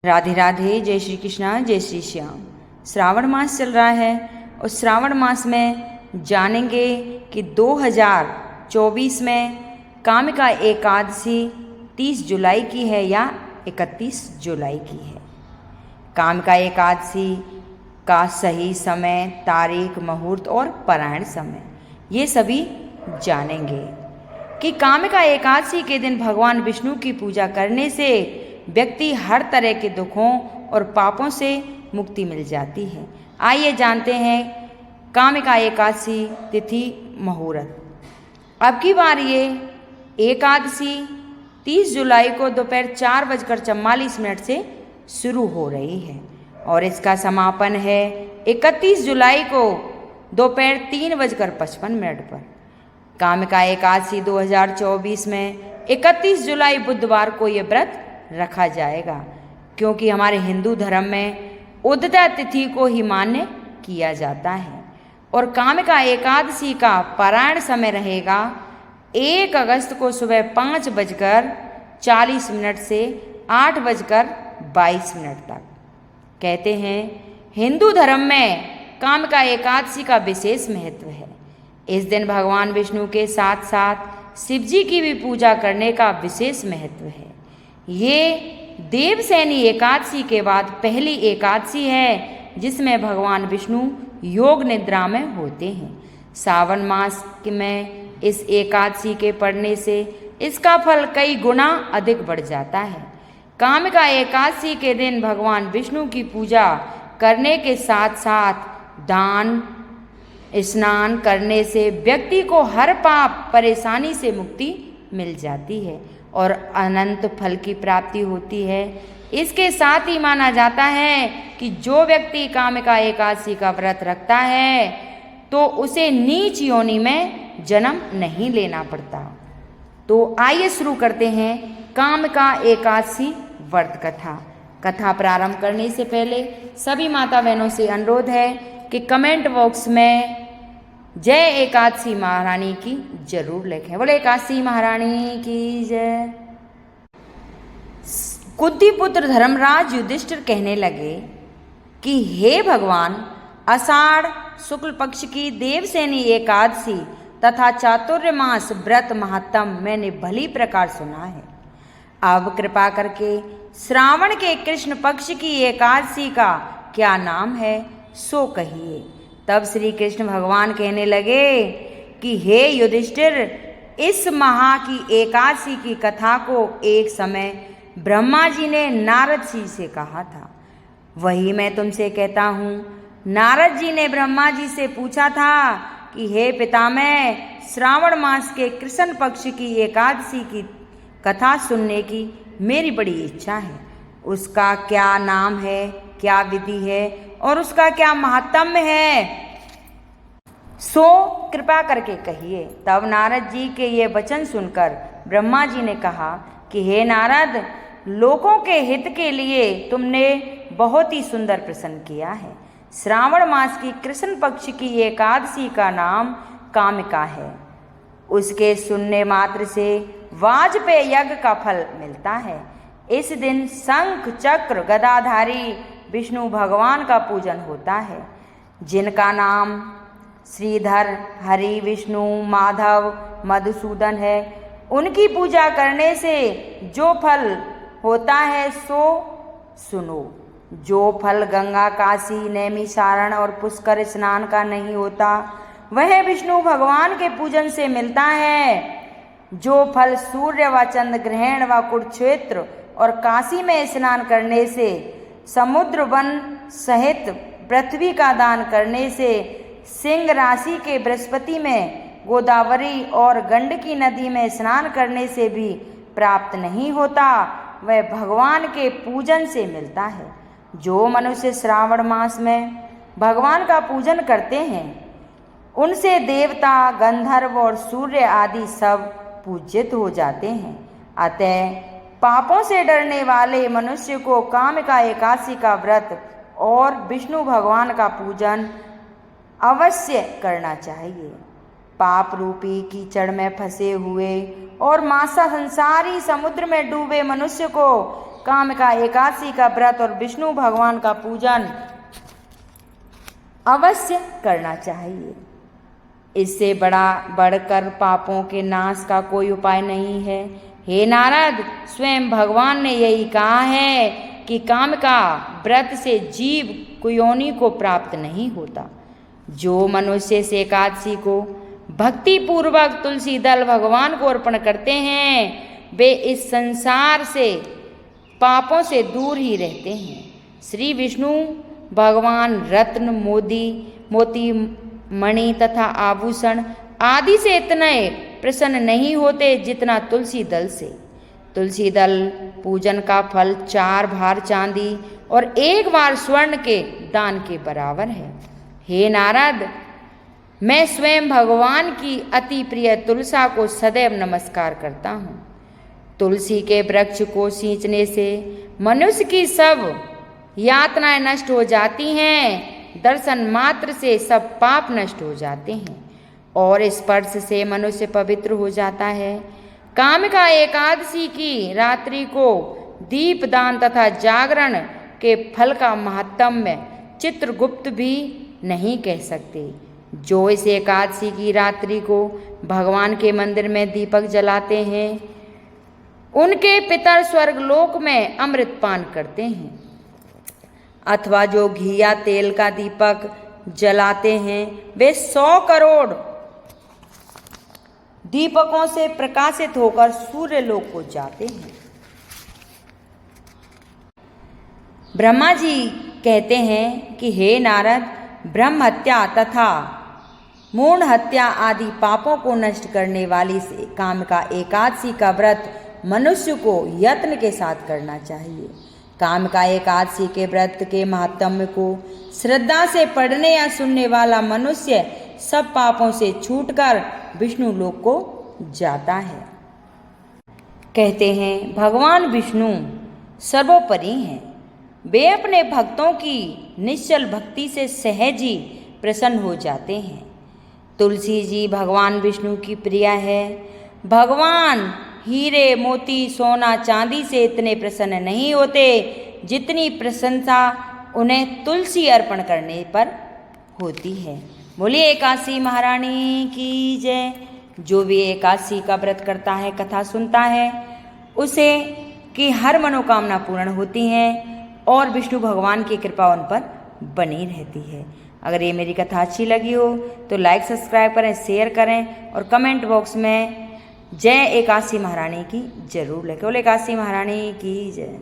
राधे राधे, जय श्री कृष्णा, जय श्री श्याम। श्रावण मास चल रहा है और श्रावण मास में जानेंगे कि 2024 में कामिका एकादशी 30 जुलाई की है या 31 जुलाई की है। कामिका एकादशी का सही समय, तारीख, मुहूर्त और पारायण समय ये सभी जानेंगे कि कामिका एकादशी के दिन भगवान विष्णु की पूजा करने से व्यक्ति हर तरह के दुखों और पापों से मुक्ति मिल जाती है। आइए जानते हैं कामिका एकादशी तिथि मुहूर्त। अब की बार ये एकादशी 30 जुलाई को दोपहर 4:44 से शुरू हो रही है और इसका समापन है 31 जुलाई को दोपहर 3:55 पर। कामिका एकादशी 2024 में 31 जुलाई बुधवार को ये व्रत रखा जाएगा, क्योंकि हमारे हिंदू धर्म में उदिता तिथि को ही मान्य किया जाता है। और कामिका एकादशी का पारायण समय रहेगा 1 अगस्त को सुबह 5:40 से 8:22 तक। कहते हैं हिंदू धर्म में कामिका एकादशी का विशेष महत्व है। इस दिन भगवान विष्णु के साथ साथ शिव जी की भी पूजा करने का विशेष महत्व है। ये देवसैनी एकादशी के बाद पहली एकादशी है जिसमें भगवान विष्णु योग निद्रा में होते हैं। सावन मास में इस एकादशी के पड़ने से इसका फल कई गुना अधिक बढ़ जाता है। कामिका एकादशी के दिन भगवान विष्णु की पूजा करने के साथ साथ दान स्नान करने से व्यक्ति को हर पाप परेशानी से मुक्ति मिल जाती है और अनंत फल की प्राप्ति होती है। इसके साथ ही माना जाता है कि जो व्यक्ति कामिका एकादशी का व्रत रखता है तो उसे नीच योनि में जन्म नहीं लेना पड़ता। तो आइए शुरू करते हैं कामिका एकादशी व्रत कथा प्रारंभ करने से पहले सभी माता बहनों से अनुरोध है कि कमेंट बॉक्स में जय एकादशी महारानी की जरूर लिखें। बोले एकादशी महारानी की जय। कुंती पुत्र धर्मराज युधिष्ठिर कहने लगे कि हे भगवान, आषाढ़ शुक्ल पक्ष की देवसैनी एकादशी तथा चातुर्मास व्रत महात्म मैंने भली प्रकार सुना है। अब कृपा करके श्रावण के कृष्ण पक्ष की एकादशी का क्या नाम है सो कहिए। तब श्री कृष्ण भगवान कहने लगे कि हे युधिष्ठिर, इस माह की एकादशी की कथा को एक समय ब्रह्मा जी ने नारद जी से कहा था, वही मैं तुमसे कहता हूँ। नारद जी ने ब्रह्मा जी से पूछा था कि हे पितामह, श्रावण मास के कृष्ण पक्ष की एकादशी की कथा सुनने की मेरी बड़ी इच्छा है। उसका क्या नाम है, क्या विधि है और उसका क्या महात्म्य है, सो कृपा करके कहिए। तब नारद जी के ये वचन सुनकर ब्रह्मा जी ने कहा कि हे नारद, लोगों के हित के लिए तुमने बहुत ही सुंदर प्रश्न किया है। श्रावण मास की कृष्ण पक्ष की एकादशी का नाम कामिका है। उसके सुनने मात्र से वाजपेय यज्ञ का फल मिलता है। इस दिन शंख चक्र गदाधारी विष्णु भगवान का पूजन होता है, जिनका नाम श्रीधर, हरि, विष्णु, माधव, मधुसूदन है। उनकी पूजा करने से जो फल होता है सो सुनो। जो फल गंगा, काशी, नैमिषारण और पुष्कर स्नान का नहीं होता वह विष्णु भगवान के पूजन से मिलता है। जो फल सूर्य व चंद्र ग्रहण व कुरुक्षेत्र और काशी में स्नान करने से, समुद्र वन सहित पृथ्वी का दान करने से, सिंह राशि के बृहस्पति में, गोदावरी और गंडकी नदी में स्नान करने से भी प्राप्त नहीं होता, वह भगवान के पूजन से मिलता है। जो मनुष्य श्रावण मास में भगवान का पूजन करते हैं उनसे देवता, गंधर्व और सूर्य आदि सब पूजित हो जाते हैं। अतः पापों से डरने वाले मनुष्य को कामिका एकादशी का व्रत और विष्णु भगवान का पूजन अवश्य करना चाहिए। पाप रूपी कीचड़ में फंसे हुए और मासा संसारी समुद्र में डूबे मनुष्य को कामिका एकादशी का व्रत और विष्णु भगवान का पूजन अवश्य करना चाहिए। इससे बढ़कर पापों के नाश का कोई उपाय नहीं है। हे नारद, स्वयं भगवान ने यही कहा है कि कामिका व्रत से जीव कुयोनि को प्राप्त नहीं होता। जो मनुष्य इस एकादशी को भक्ति पूर्वक तुलसी दल भगवान को अर्पण करते हैं, वे इस संसार से पापों से दूर ही रहते हैं। श्री विष्णु भगवान रत्न, मोती, मणि तथा आभूषण आदि से इतने प्रसन्न नहीं होते जितना तुलसी दल से। तुलसी दल पूजन का फल 4 भार चांदी और 1 बार स्वर्ण के दान के बराबर है। हे नारद, मैं स्वयं भगवान की अति प्रिय तुलसा को सदैव नमस्कार करता हूँ। तुलसी के वृक्ष को सींचने से मनुष्य की सब यातनाएं नष्ट हो जाती हैं। दर्शन मात्र से सब पाप नष्ट हो जाते हैं और स्पर्श से मनुष्य पवित्र हो जाता है। कामिका एकादशी की रात्रि को दीपदान तथा जागरण के फल का महात्म्य चित्रगुप्त भी नहीं कह सकते। जो इस एकादशी की रात्रि को भगवान के मंदिर में दीपक जलाते हैं, उनके पितर स्वर्गलोक में अमृत पान करते हैं। अथवा जो घी या तेल का दीपक जलाते हैं, वे 100 करोड़ दीपकों से प्रकाशित होकर सूर्य लोक को जाते हैं। ब्रह्मा जी कहते हैं कि हे नारद, ब्रह्म हत्या तथा मूढ़ हत्या आदि पापों को नष्ट करने वाली से कामिका एकादशी का व्रत मनुष्य को यत्न के साथ करना चाहिए। कामिका एकादशी के व्रत के महात्म्य को श्रद्धा से पढ़ने या सुनने वाला मनुष्य सब पापों से छूटकर विष्णु लोक को जाता है। कहते हैं भगवान विष्णु सर्वोपरि हैं। वे अपने भक्तों की निश्चल भक्ति से सहज ही प्रसन्न हो जाते हैं। तुलसी जी भगवान विष्णु की प्रिया है। भगवान हीरे, मोती, सोना, चांदी से इतने प्रसन्न नहीं होते जितनी प्रशंसा उन्हें तुलसी अर्पण करने पर होती है। बोलिए एकादशी महारानी की जय। जो भी एकादशी का व्रत करता है, कथा सुनता है, उसे की हर मनोकामना पूर्ण होती है और विष्णु भगवान की कृपा उन पर बनी रहती है। अगर ये मेरी कथा अच्छी लगी हो तो लाइक, सब्सक्राइब करें, शेयर करें और कमेंट बॉक्स में जय एकादशी महारानी की जरूर लिखें। बोले एकादशी महारानी की जय।